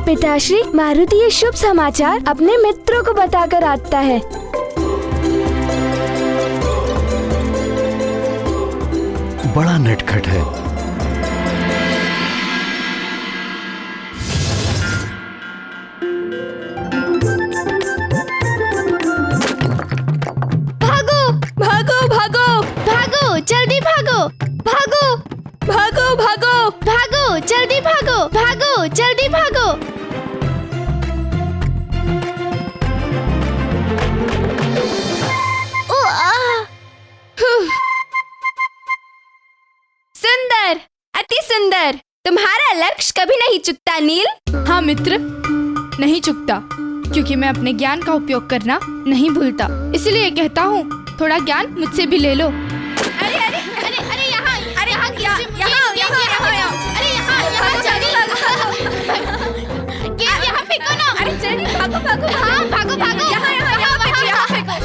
पिताश्री, मारुति ये शुभ समाचार अपने मित्रों को बताकर आता है। बड़ा नटखट है। भागो भागो भागो भागो, जल्दी भागो, भागो भागो भागो भागो, जल्दी भागो, भागो जल्दी भागो। सुंदर, अति सुंदर। तुम्हारा लक्ष्य कभी नहीं चुकता नील। हाँ मित्र, नहीं चुकता, क्योंकि मैं अपने ज्ञान का उपयोग करना नहीं भूलता। इसलिए कहता हूँ, थोड़ा ज्ञान मुझसे भी ले लो। अरे अरे अरे अरे यहाँ अरे यहाँ यहाँ यहाँ यहाँ अरे यहाँ यहाँ जल्दी यहाँ फेंको ना। अरे जल्दी भागो भागो, हाँ भागो भागो, यहाँ यहाँ यहाँ यहाँ फेंको।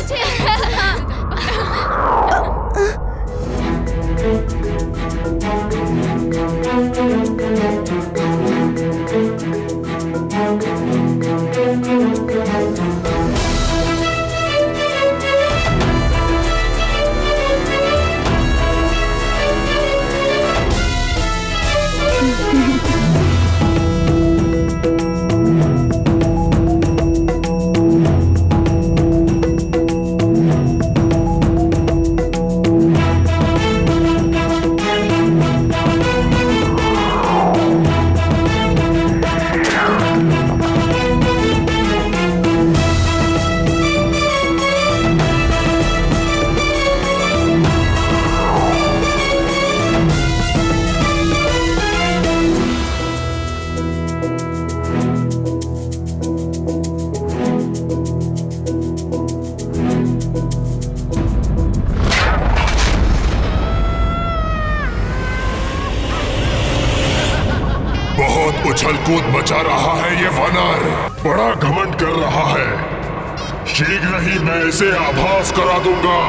बहुत उछल कूद मचा रहा है ये वानर, बड़ा घमंड कर रहा है। शीघ्र ही मैं इसे आभास करा दूंगा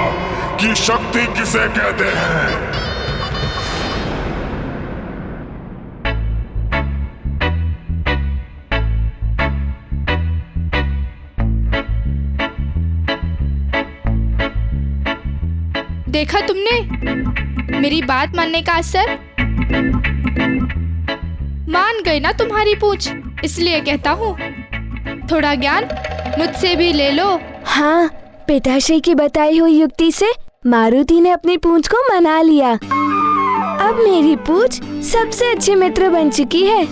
कि शक्ति किसे कहते हैं। देखा तुमने मेरी बात मानने का असर? मान गई ना तुम्हारी पूछ, इसलिए कहता हूँ, थोड़ा ज्ञान मुझसे भी ले लो। हाँ, पिताश्री की बताई हुई युक्ति से मारुति ने अपनी पूंछ को मना लिया। अब मेरी पूंछ सबसे अच्छे मित्र बन चुकी है।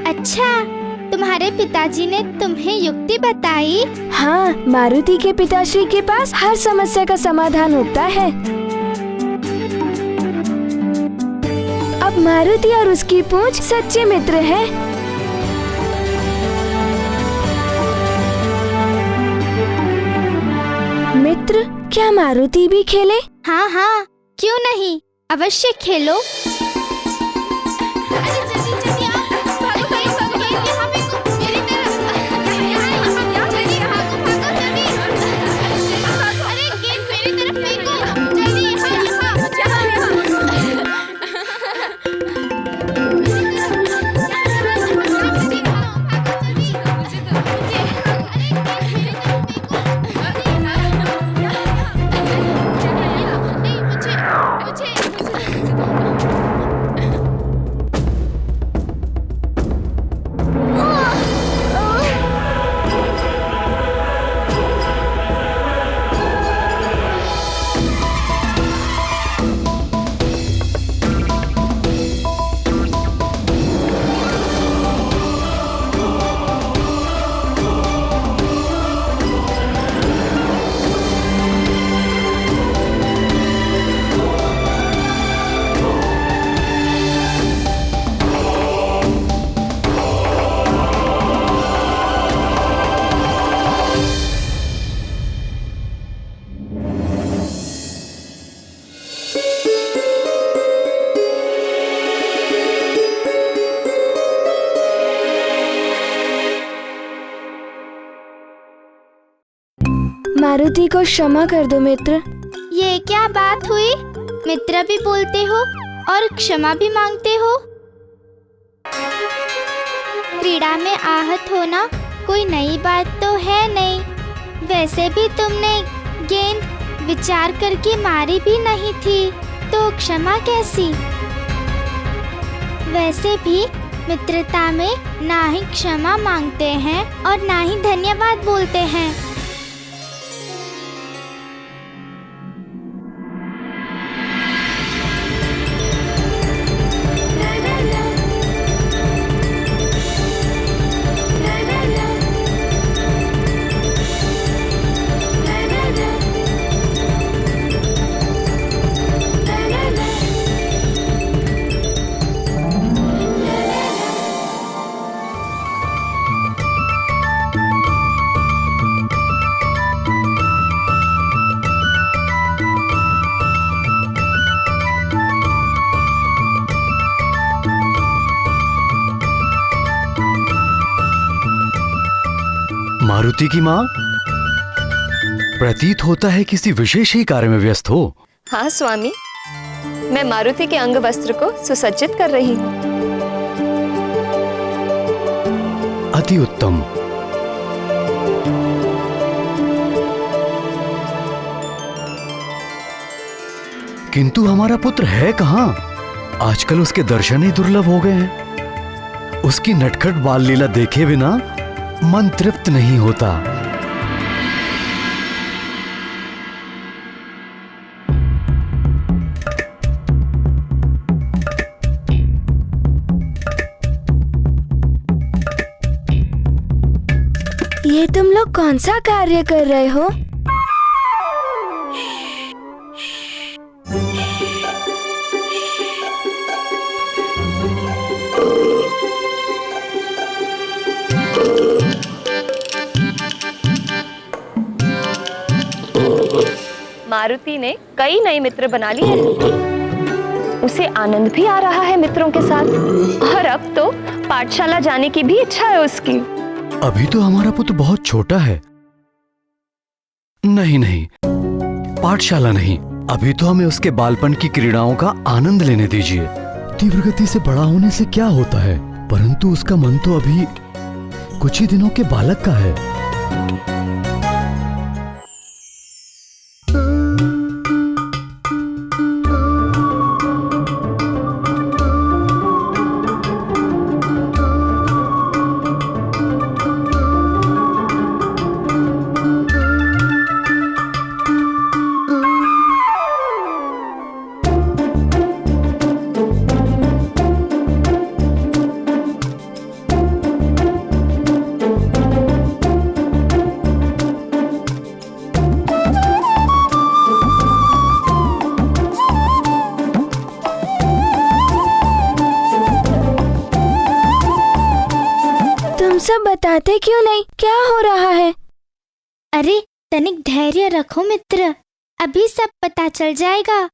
अच्छा, तुम्हारे पिताजी ने तुम्हें युक्ति बताई? हाँ, मारुति के पिताश्री के पास हर समस्या का समाधान होता है। अब मारुति और उसकी पूंछ सच्चे मित्र हैं। मित्र, क्या मारुति भी खेले? हाँ हाँ, क्यों नहीं, अवश्य खेलो। मारुति को क्षमा कर दो मित्र। ये क्या बात हुई? मित्र भी बोलते हो और क्षमा भी मांगते हो। क्रीड़ा में आहत होना कोई नई बात तो है नहीं। वैसे भी तुमने गेंद विचार करके मारी भी नहीं थी, तो क्षमा कैसी? वैसे भी मित्रता में ना ही क्षमा मांगते हैं और ना ही धन्यवाद बोलते हैं। मारुति की माँ, प्रतीत होता है किसी विशेष ही कार्य में व्यस्त हो। हाँ स्वामी, मैं मारुति के अंग वस्त्र को सुसज्जित कर रही हूँ। अति उत्तम। किंतु हमारा पुत्र है कहाँ? आजकल उसके दर्शन ही दुर्लभ हो गए हैं। उसकी नटखट बाल लीला देखे बिना मन तृप्त नहीं होता। ये तुम लोग कौन सा कार्य कर रहे हो? मारुति ने कई नए मित्र बना लिए हैं। उसे आनंद भी आ रहा है मित्रों के साथ, और अब तो पाठशाला जाने की भी इच्छा है उसकी। अभी तो हमारा पुत्र बहुत छोटा है। नहीं नहीं, पाठशाला नहीं, अभी तो हमें उसके बालपन की क्रीड़ाओं का आनंद लेने दीजिए। तीव्र गति से बड़ा होने से क्या होता है, परंतु उसका मन तो अभी कुछ ही दिनों के बालक का है। सब बताते क्यों नहीं? क्या हो रहा है? अरे तनिक धैर्य रखो मित्र, अभी सब पता चल जाएगा।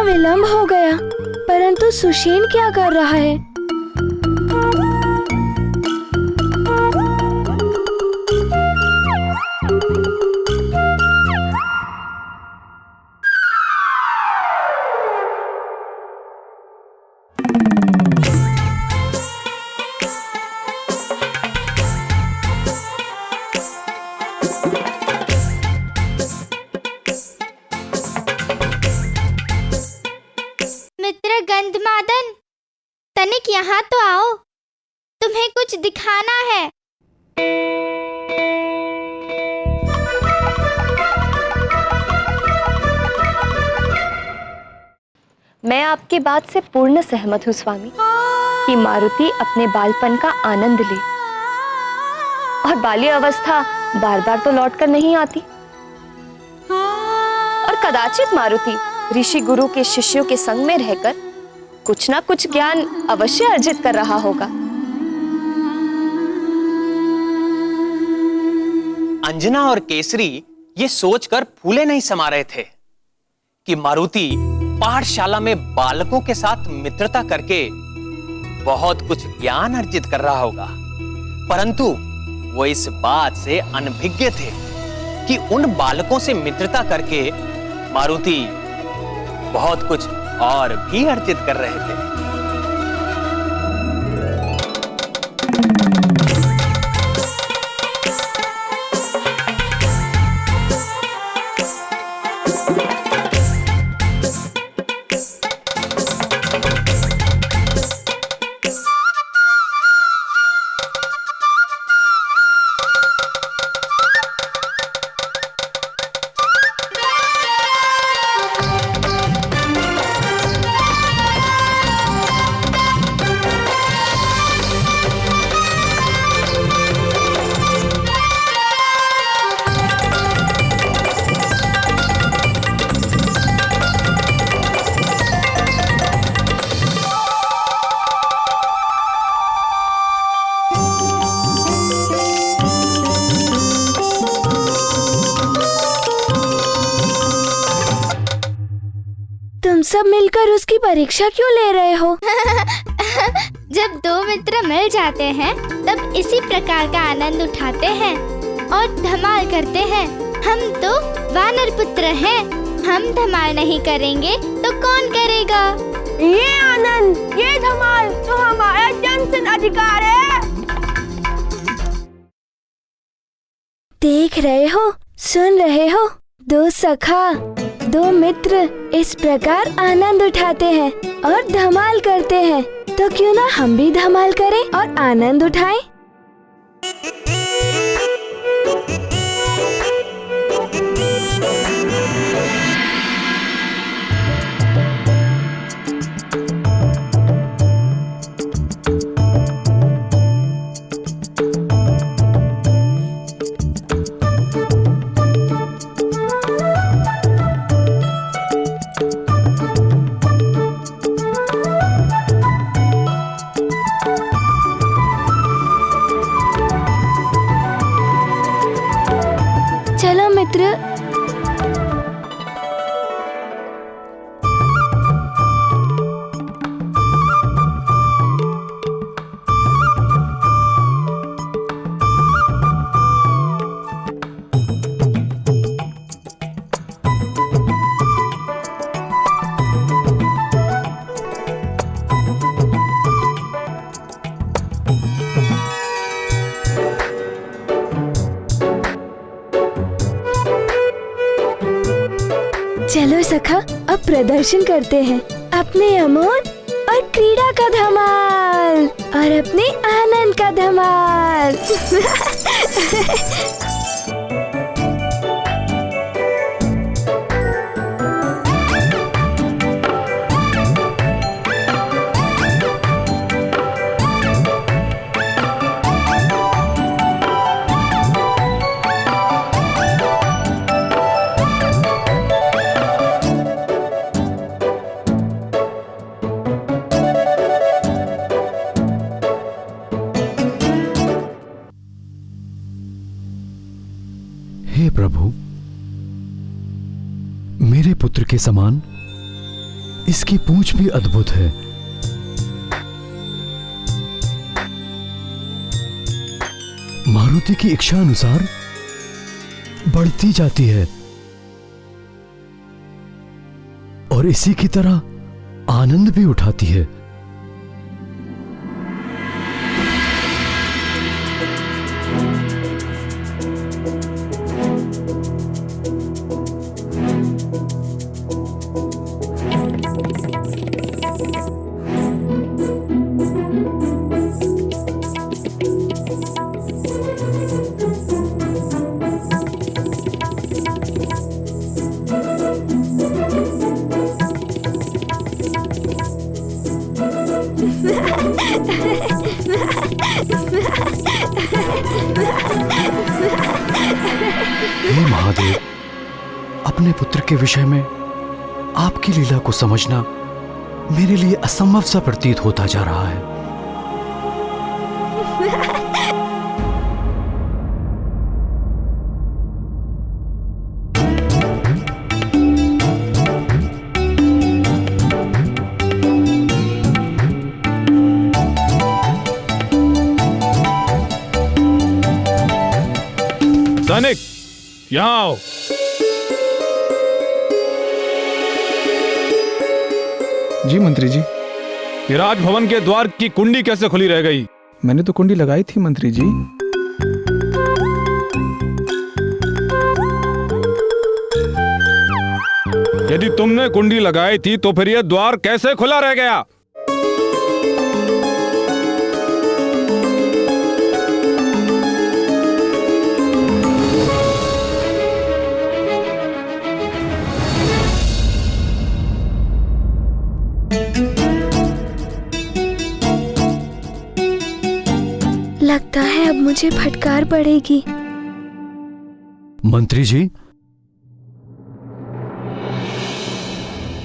विलंब हो गया, परंतु सुषेण क्या कर रहा है? गंधमादन, तनिक यहाँ तो आओ, तुम्हें कुछ दिखाना है। मैं आपकी बात से पूर्ण सहमत हूँ स्वामी, कि मारुति अपने बालपन का आनंद ले, और बाल्य अवस्था बार बार तो लौटकर नहीं आती, और कदाचित मारुति ऋषि गुरु के शिष्यों के संग में रहकर कुछ ना कुछ ज्ञान अवश्य अर्जित कर रहा होगा। अंजना और केसरी ये सोचकर फूले नहीं समा रहे थे कि मारुति पाठशाला में बालकों के साथ मित्रता करके बहुत कुछ ज्ञान अर्जित कर रहा होगा, परंतु वो इस बात से अनभिज्ञ थे कि उन बालकों से मित्रता करके मारुति बहुत कुछ और भी अर्जित कर रहे थे। सब मिलकर उसकी परीक्षा क्यों ले रहे हो? जब दो मित्र मिल जाते हैं तब इसी प्रकार का आनंद उठाते हैं और धमाल करते हैं। हम तो वानर पुत्र हैं, हम धमाल नहीं करेंगे तो कौन करेगा? ये आनंद, ये धमाल तो हमारा जन्मसिद्ध अधिकार है। देख रहे हो, सुन रहे हो, दो सखा, दो मित्र इस प्रकार आनंद उठाते हैं और धमाल करते हैं, तो क्यों ना हम भी धमाल करें और आनंद उठाएं? चलो मित्र, चलो सखा, अब प्रदर्शन करते हैं अपने अमोद और क्रीड़ा का धमाल और अपने आनंद का धमाल। हे प्रभु, मेरे पुत्र के समान इसकी पूंछ भी अद्भुत है। मारुति की इच्छा अनुसार बढ़ती जाती है और इसी की तरह आनंद भी उठाती है। हे महादेव, अपने पुत्र के विषय में आपकी लीला को समझना मेरे लिए असंभव सा प्रतीत होता जा रहा है। सैनिक, यहाँ आओ। जी मंत्री जी। ये राजभवन के द्वार की कुंडी कैसे खुली रह गई? मैंने तो कुंडी लगाई थी मंत्री जी। यदि तुमने कुंडी लगाई थी तो फिर यह द्वार कैसे खुला रह गया? लगता है अब मुझे फटकार पड़ेगी। मंत्री जी।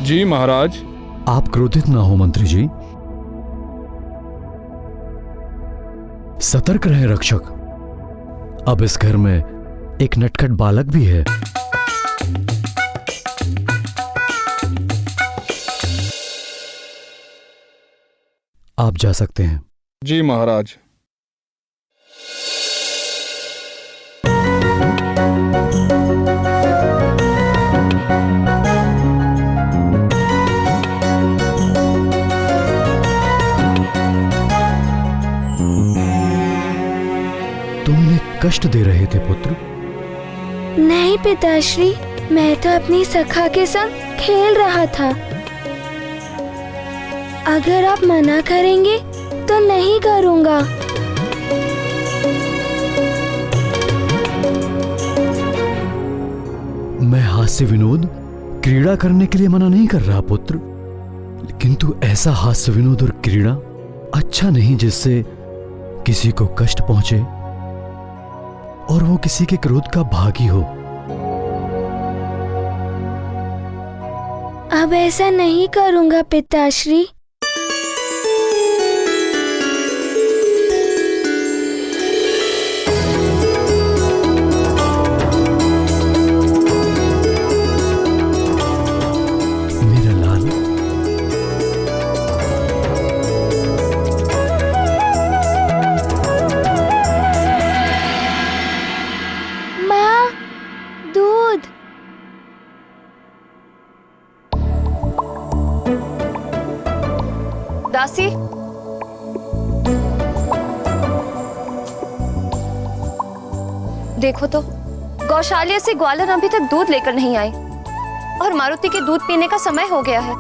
जी महाराज। आप क्रोधित ना हो मंत्री जी। सतर्क रहे रक्षक। अब इस घर में एक नटखट बालक भी है। आप जा सकते हैं। जी महाराज। तुम इन्हें कष्ट दे रहे थे पुत्र? नहीं पिताश्री, मैं तो अपनी सखा के संग खेल रहा था। अगर आप मना करेंगे तो नहीं करूंगा। मैं हास्य विनोद क्रीड़ा करने के लिए मना नहीं कर रहा पुत्र, किंतु ऐसा हास्य विनोद और क्रीड़ा अच्छा नहीं जिससे किसी को कष्ट पहुंचे और वो किसी के क्रोध का भागी हो। अब ऐसा नहीं करूंगा पिताश्री। मेरा लाल। माँ, दूध। दासी, देखो तो गौशाला से ग्वालन अभी तक दूध लेकर नहीं आए और मारुति के दूध पीने का समय हो गया है।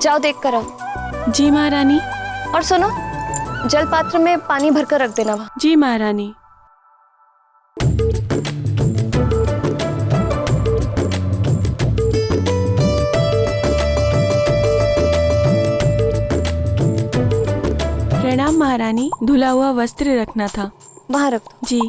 जाओ देख कर आओ। जी महारानी। और सुनो, जल पात्र में पानी भरकर रख देना वहाँ। जी महारानी। प्रणाम महारानी, धुला हुआ वस्त्र रखना था। वहाँ रख दो। जी।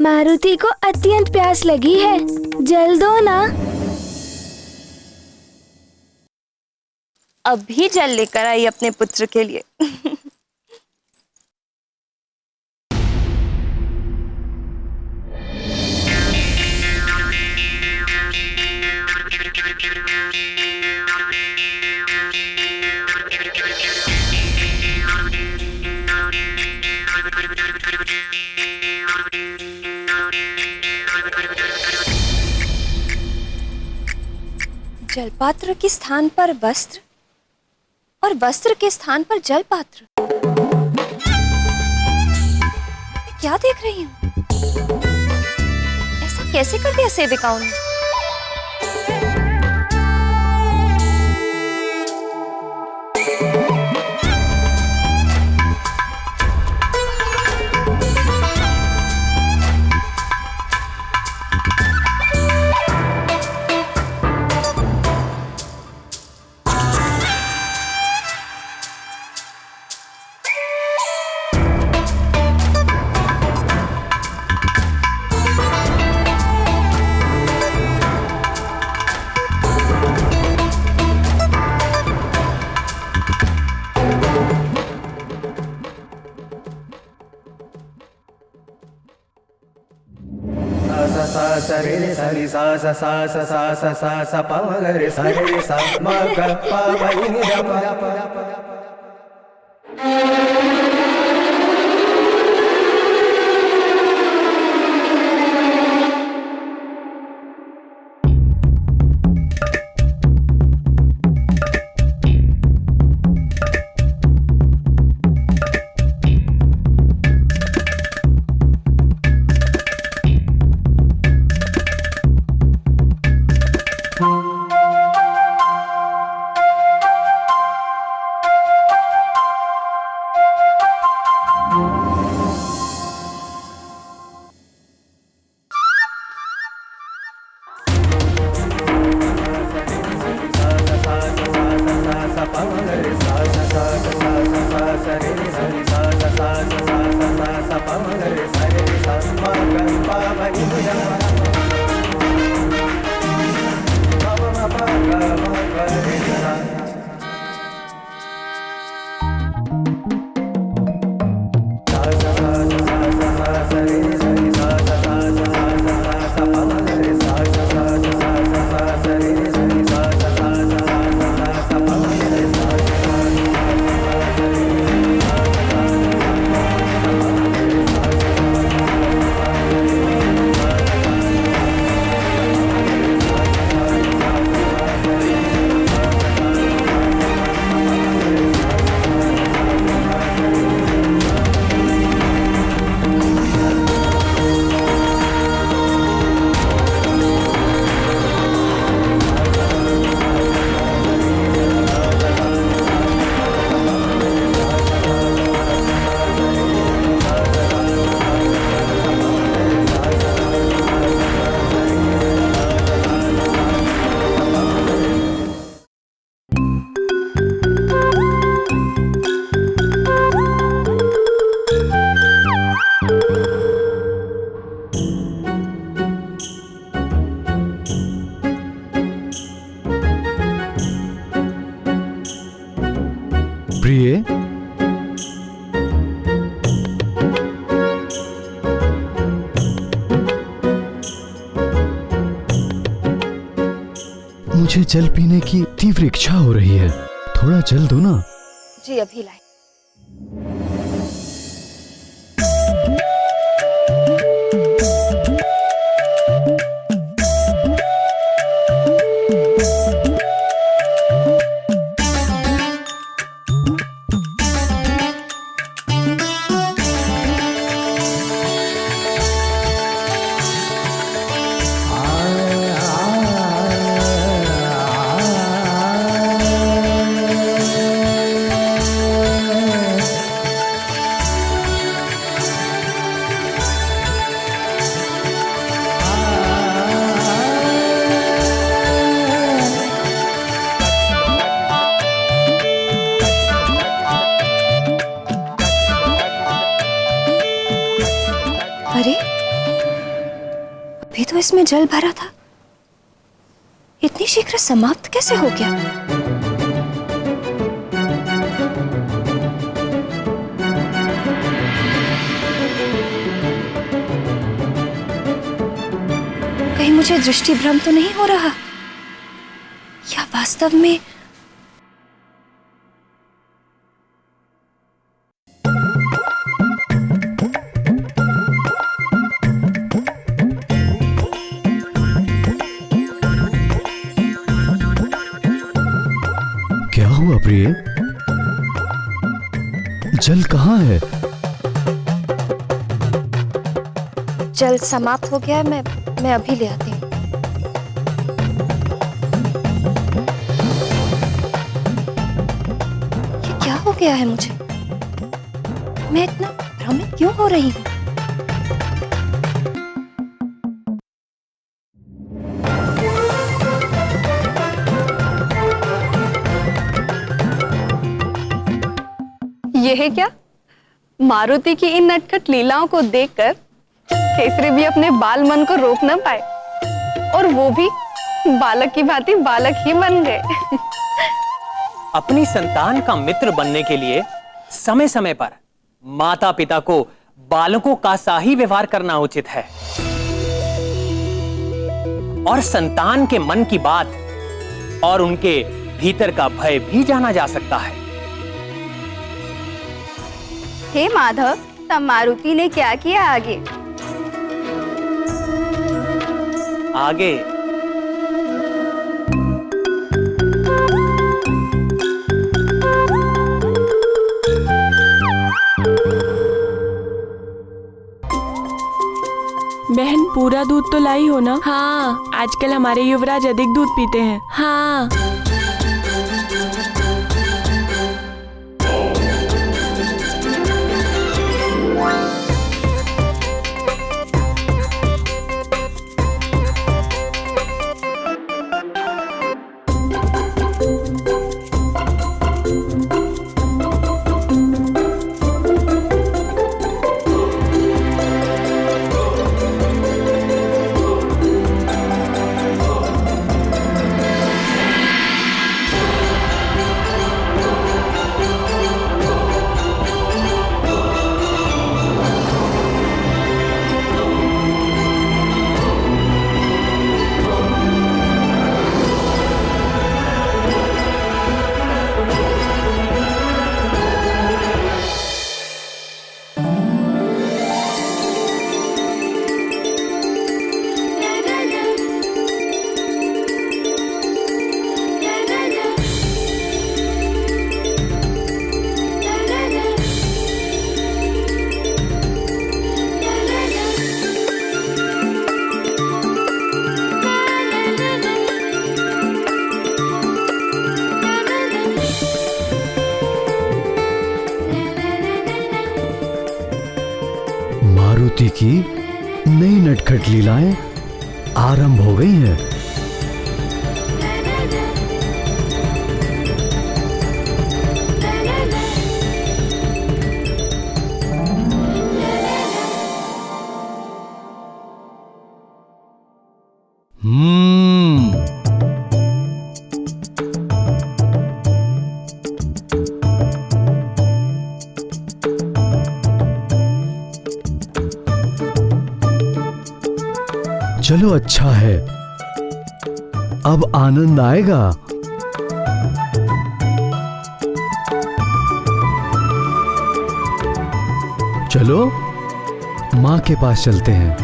मारुति को अत्यंत प्यास लगी है, जल दो ना। अभी जल लेकर आई अपने पुत्र के लिए। जलपात्र के स्थान पर वस्त्र और वस्त्र के स्थान पर जलपात्र। मैं क्या देख रही हूँ? ऐसा कैसे कर दिया सेविकाओं ने? प्रिय, मुझे जल पीने की तीव्र इच्छा हो रही है, थोड़ा जल दो ना। जी अभी लाए। अभी तो इसमें जल भरा था, इतनी शीघ्र समाप्त कैसे हो गया? कहीं मुझे दृष्टि भ्रम तो नहीं हो रहा, या वास्तव में क्या हुआ प्रिय? जल कहाँ है? जल समाप्त हो गया है, मैं अभी ले आती हूँ। ये क्या हो गया है मुझे? मैं इतना भ्रमित क्यों हो रही हूँ? यह क्या? मारुति की इन नटखट लीलाओं को देखकर केसरी भी अपने बाल मन को रोक न पाए, और वो भी बालक की भांति बालक ही बन गए। अपनी संतान का मित्र बनने के लिए समय समय पर माता पिता को बालकों का सा ही व्यवहार करना उचित है, और संतान के मन की बात और उनके भीतर का भय भी जाना जा सकता है। हे माधव, तब मारुति ने क्या किया आगे? आगे बहन, पूरा दूध तो लाई हो ना? हाँ। आजकल हमारे युवराज अधिक दूध पीते हैं। हाँ। मारुति की नई नटखट लीलाएं आरंभ हो गई हैं। चलो अच्छा है, अब आनंद आएगा। चलो माँ के पास चलते हैं।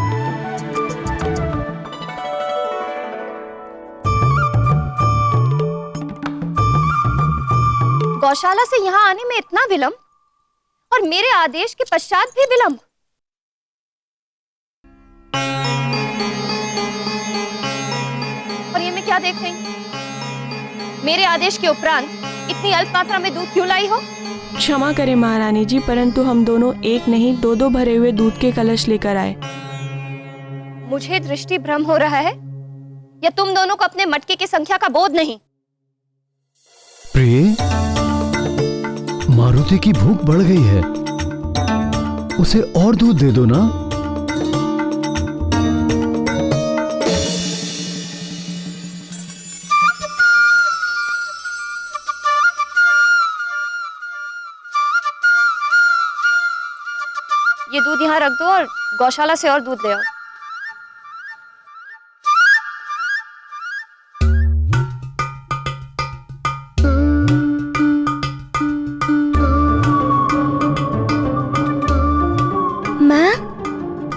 गौशाला से यहाँ आने में इतना विलंब, और मेरे आदेश के पश्चात भी विलंब। और ये मैं क्या देख रही हूँ? मेरे आदेश के उपरांत इतनी अल्प मात्रा में दूध क्यों लाई हो? क्षमा करें महारानी जी, परंतु हम दोनों एक नहीं दो भरे हुए दूध के कलश लेकर आए। मुझे दृष्टि भ्रम हो रहा है, या तुम दोनों को अपने मटके की संख्या का बोध नहीं? प्रिय, मारुति की भूख बढ़ गई है, उसे और दूध दे दो ना। यहाँ रख दो और गौशाला से और दूध ले आओ। माँ,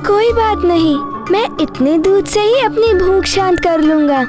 कोई बात नहीं, मैं इतने दूध से ही अपनी भूख शांत कर लूँगा।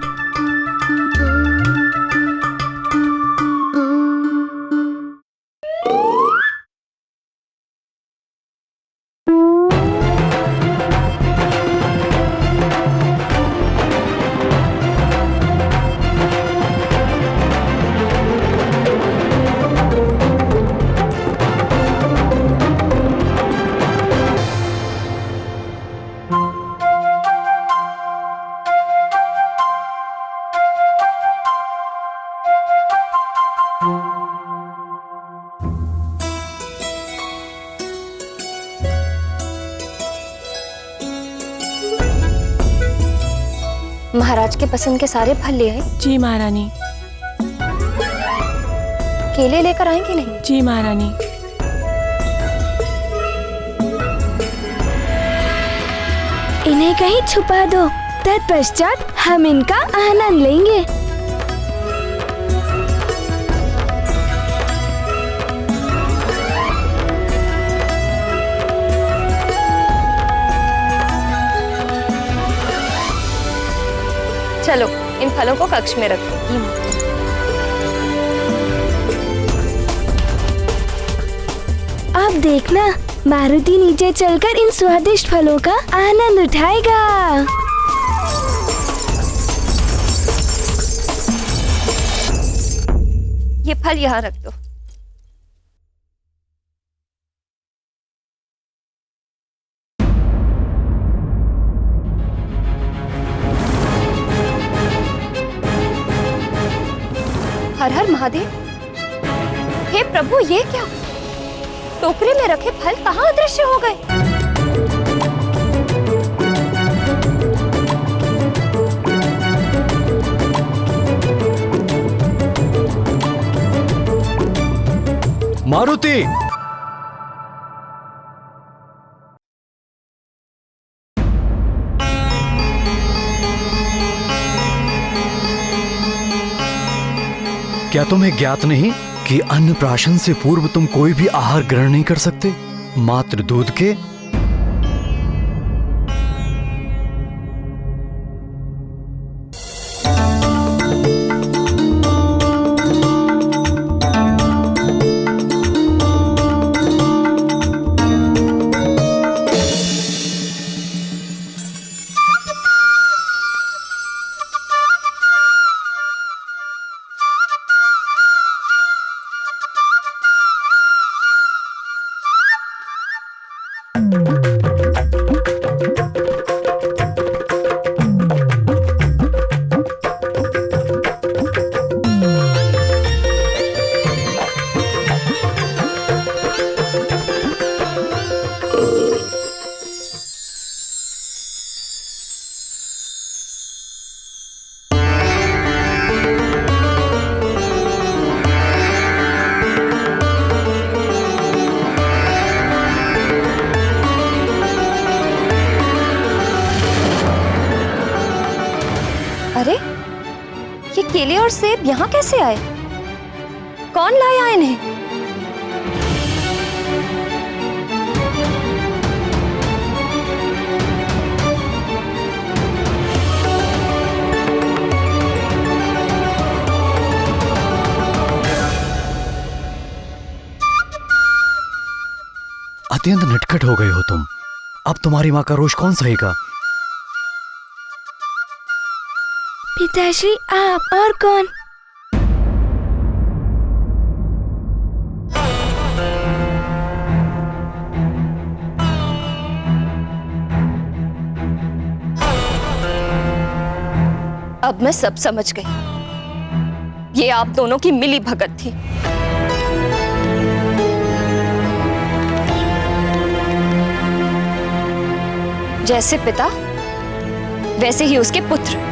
महाराज के पसंद के सारे फल ले आए? जी महारानी। केले लेकर आए कि नहीं? जी महारानी। इन्हें कहीं छुपा दो, तत्पश्चात हम इनका आनंद लेंगे। चलो इन फलों को कक्ष में रखो। अब देखना, मारुति नीचे चलकर इन स्वादिष्ट फलों का आनंद उठाएगा। ये फल यहाँ रख दो। हर हर महादेव। हे प्रभु, ये क्या? टोकरे में रखे फल कहाँ अदृश्य हो गए? मारुति! क्या तुम्हें ज्ञात नहीं कि अन्नप्राशन से पूर्व तुम कोई भी आहार ग्रहण नहीं कर सकते, मात्र दूध के? अरे, ये केले और सेब यहाँ कैसे आए? कौन लाया इन्हें? अत्यंत नटखट हो गए हो तुम। अब तुम्हारी माँ का रोष कौन सहेगा? पिताश्री, आप और कौन? अब मैं सब समझ गई। ये आप दोनों की मिली भगत थी। जैसे पिता वैसे ही उसके पुत्र।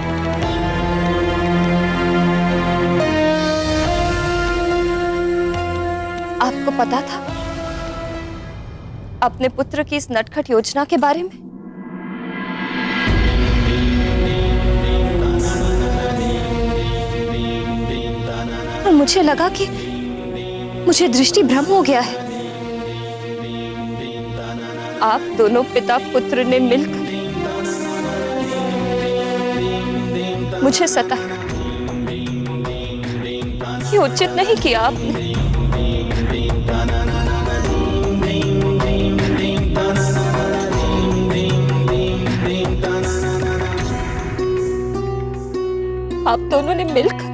आपको पता था अपने पुत्र की इस नटखट योजना के बारे में? और मुझे लगा कि मुझे दृष्टि भ्रम हो गया है। आप दोनों पिता पुत्र ने मिलकर मुझे सताया। ये उचित नहीं किया आपने। आप दोनों ने मिलकर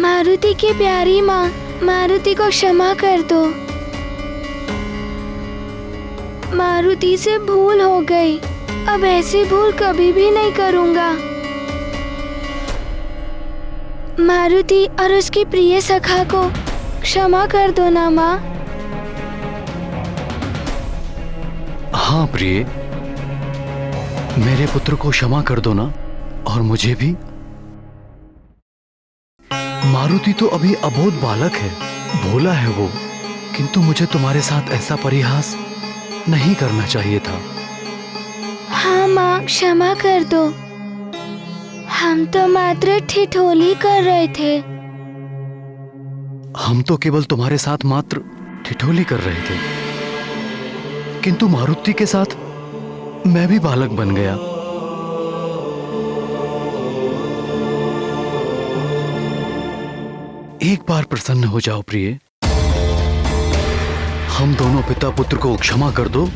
मारुति की प्यारी माँ, मारुति को क्षमा कर दो। मारुति से भूल हो गई, अब ऐसी भूल कभी भी नहीं करूँगा। मारुति और उसकी प्रिय सखा को क्षमा कर दो ना माँ। हाँ प्रिय, मेरे पुत्र को क्षमा कर दो ना, और मुझे भी। मारुति तो अभी अबोध बालक है, भोला है वो, किंतु मुझे तुम्हारे साथ ऐसा परिहास नहीं करना चाहिए था। हाँ माँ, क्षमा कर दो। हम तो मात्र ठिठोली कर रहे थे। हम तो केवल तुम्हारे साथ मात्र ठिठोली कर रहे थे, किंतु मारुति के साथ मैं भी बालक बन गया। एक बार प्रसन्न हो जाओ प्रिय, हम दोनों पिता पुत्र को क्षमा कर दो।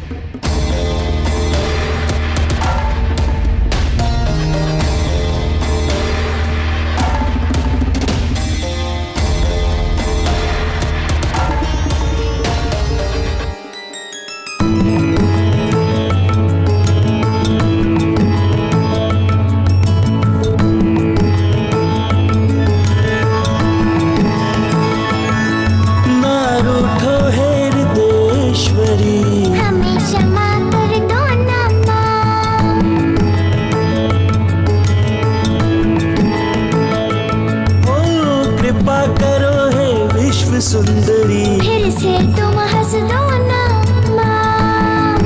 सुंदरी फिर से तुम हंस दो ना माँ।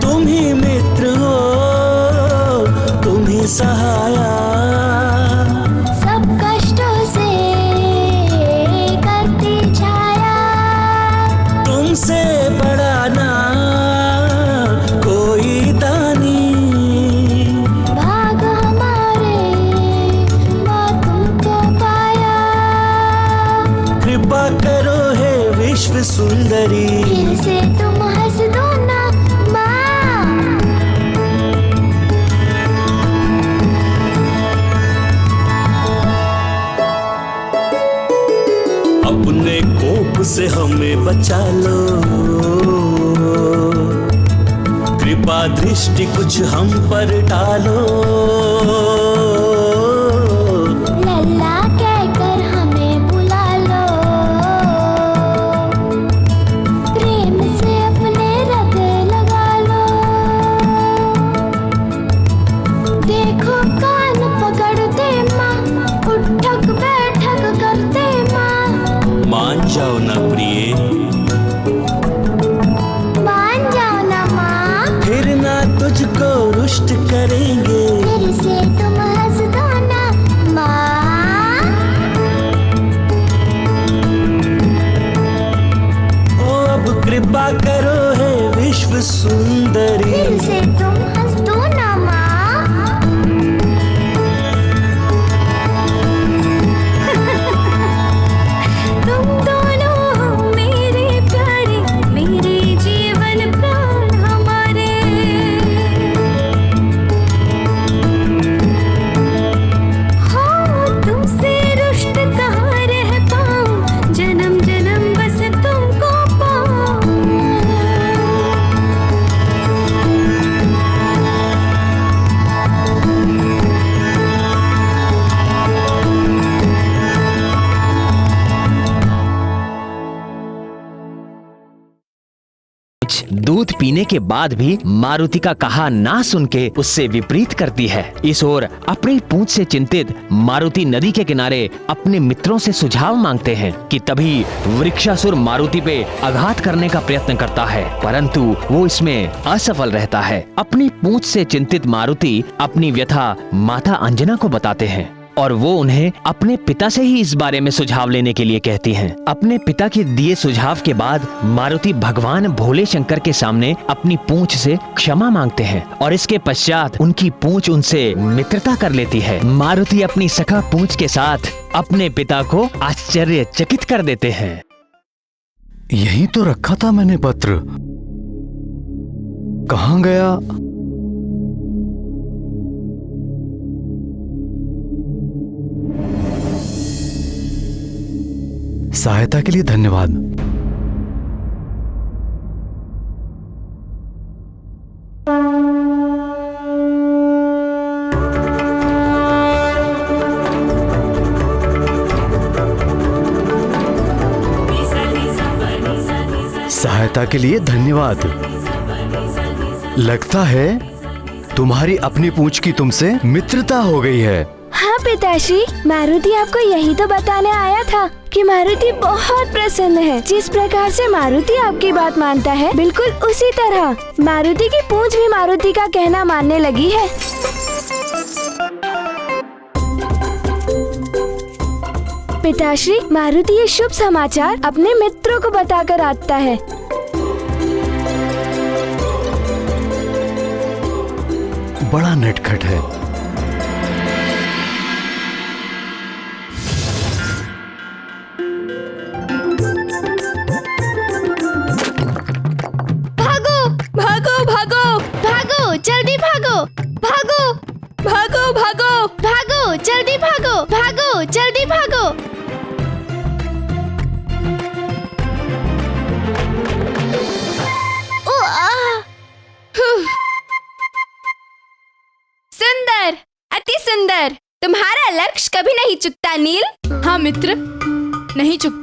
तुम ही मित्र हो, तुम ही सहाया, सब कष्टों से करती छाया। तुमसे बड़ा ना कोई दानी, कृपा करो हे विश्व सुंदरी। फिर से तुम हंस दो ना माँ। अपने कोप से हमें बचा लो, कृपा दृष्टि कुछ हम पर डालो। लल्ला कहकर हमें बुला लो, प्रेम से अपने हृदय लगा लो। देखो कान पकड़ते माँ, उठक बैठक करते माँ। मान जाओ ना प्रिय, मान जाओ ना माँ। फिर ना तुझको रुष्ट करेंगे। फिर से तुम हंस दो ना माँ। ओ अब कृपा करो हे विश्व सुंदरी। फिर से तुम हंस दो ना माँ। तुम दोनों हो मेरे प्यारे, मेरे जीवन प्राण हमारे। हो तुमसे रुष्ट कहाँ रह पाऊं। पूंछ दूध पीने के बाद भी मारुति का कहा ना सुन के उससे विपरीत करती है। इस ओर अपनी पूंछ से चिंतित मारुति नदी के किनारे अपने मित्रों से सुझाव मांगते हैं कि तभी वृक्षासुर मारुति पे आघात करने का प्रयत्न करता है, परंतु वो इसमें असफल रहता है। अपनी पूंछ से चिंतित मारुति अपनी व्यथा माता अंजना को बताते हैं और वो उन्हें अपने पिता से ही इस बारे में सुझाव लेने के लिए कहती हैं। अपने पिता के दिए सुझाव के बाद मारुति भगवान भोले शंकर के सामने अपनी पूंछ से क्षमा मांगते हैं और इसके पश्चात उनकी पूंछ उनसे मित्रता कर लेती है। मारुति अपनी सखा पूंछ के साथ अपने पिता को आश्चर्यचकित कर देते हैं। यही तो रखा था मैंने पत्र, कहाँ गया? सहायता के लिए धन्यवाद। सहायता के लिए धन्यवाद। लगता है तुम्हारी अपनी पूंछ की तुमसे मित्रता हो गई है। हाँ पिताश्री, मारुति आपको यही तो बताने आया था कि मारुति बहुत प्रसन्न है। जिस प्रकार से मारुति आपकी बात मानता है, बिल्कुल उसी तरह मारुति की पूंछ भी मारुति का कहना मानने लगी है। पिताश्री, मारुति ये शुभ समाचार अपने मित्रों को बताकर आता है। बड़ा नटखट है। जल्दी भागो, भागो, भागो, भागो, भागो, जल्दी भागो, भागो, जल्दी भागो। सुंदर, अति सुंदर। तुम्हारा लक्ष्य कभी नहीं चुकता नील। हाँ मित्र, नहीं चुकता।